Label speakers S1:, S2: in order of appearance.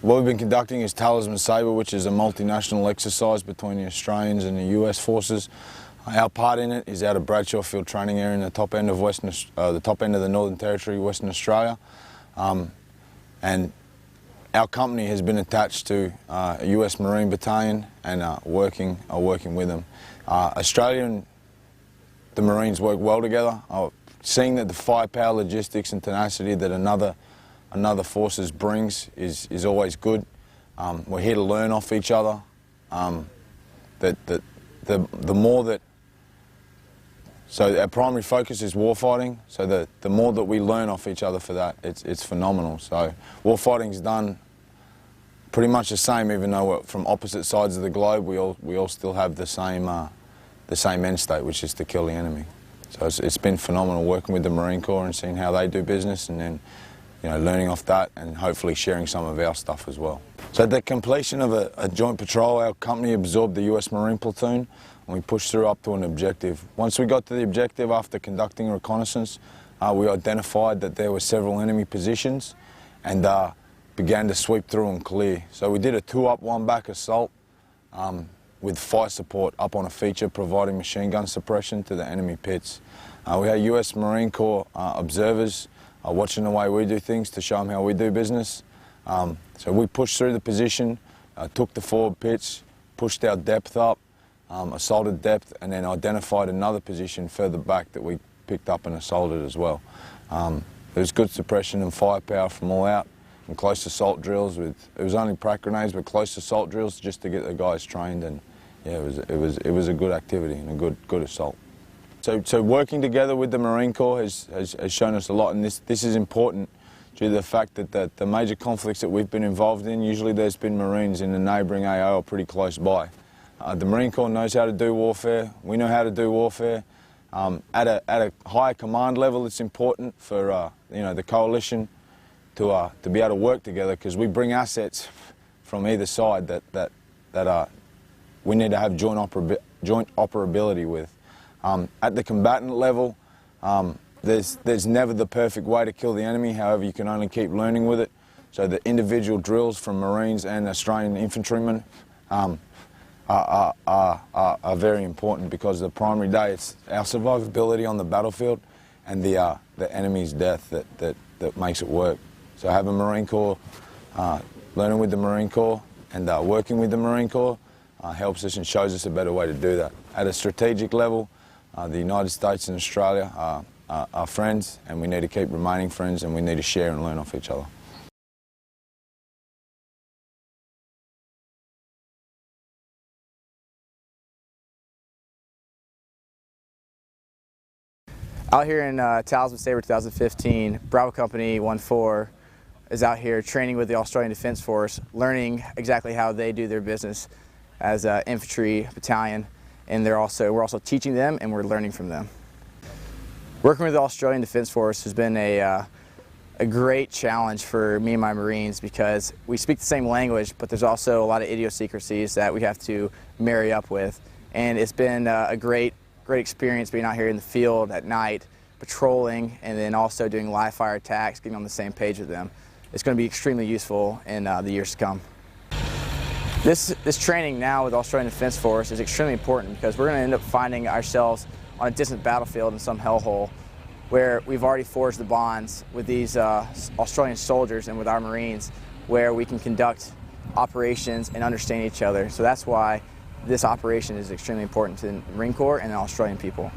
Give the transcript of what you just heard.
S1: What we've been conducting is Talisman Sabre, which is a multinational exercise between the Australians and the US forces. Our part in it is out of Bradshaw Training Area in the top end of the Northern Territory, Western Australia, and our company has been attached to a US Marine Battalion and working with them. Australia and the Marines work well together. Seeing that the firepower, logistics, and tenacity that another forces brings is always good. We're here to learn off each other. So our primary focus is warfighting. So the more that we learn off each other for that, it's phenomenal. So warfighting's done pretty much the same, even though we're from opposite sides of the globe. We all still have the same end state, which is to kill the enemy. So it's been phenomenal working with the Marine Corps and seeing how they do business, and then learning off that and hopefully sharing some of our stuff as well. So at the completion of a joint patrol, our company absorbed the US Marine platoon and we pushed through up to an objective. Once we got to the objective, after conducting reconnaissance, we identified that there were several enemy positions and began to sweep through and clear. So we did a 2-up, 1-back assault with fire support up on a feature, providing machine gun suppression to the enemy pits. We had US Marine Corps observers watching the way we do things to show them how we do business. So we pushed through the position, took the forward pitch, pushed our depth up, assaulted depth, and then identified another position further back that we picked up and assaulted as well. There was good suppression and firepower from all out, and close assault drills it was only crack grenades, but close assault drills just to get the guys trained, and yeah, it was a good activity and a good assault. So working together with the Marine Corps has shown us a lot, and this is important due to the fact that the major conflicts that we've been involved in, usually there's been Marines in the neighbouring AO or pretty close by. The Marine Corps knows how to do warfare, we know how to do warfare. At a higher command level, it's important for the coalition to be able to work together, because we bring assets from either side that we need to have joint operability with. At the combatant level, there's never the perfect way to kill the enemy. However, you can only keep learning with it. So the individual drills from Marines and Australian infantrymen are very important, because the primary day it's our survivability on the battlefield and the enemy's death that makes it work. So having Marine Corps, learning with the Marine Corps and working with the Marine Corps helps us and shows us a better way to do that. At a strategic level, the United States and Australia are friends, and we need to keep remaining friends, and we need to share and learn off each other.
S2: Out here in Talisman Sabre 2015, Bravo Company 1-4 is out here training with the Australian Defence Force, learning exactly how they do their business as an infantry battalion, and we're also teaching them, and we're learning from them. Working with the Australian Defence Force has been a great challenge for me and my Marines, because we speak the same language, but there's also a lot of idiosyncrasies that we have to marry up with, and it's been a great experience being out here in the field at night, patrolling, and then also doing live fire attacks, getting on the same page with them. It's going to be extremely useful in the years to come. This training now with the Australian Defence Force is extremely important, because we're going to end up finding ourselves on a distant battlefield in some hellhole where we've already forged the bonds with these Australian soldiers and with our Marines, where we can conduct operations and understand each other. So that's why this operation is extremely important to the Marine Corps and the Australian people.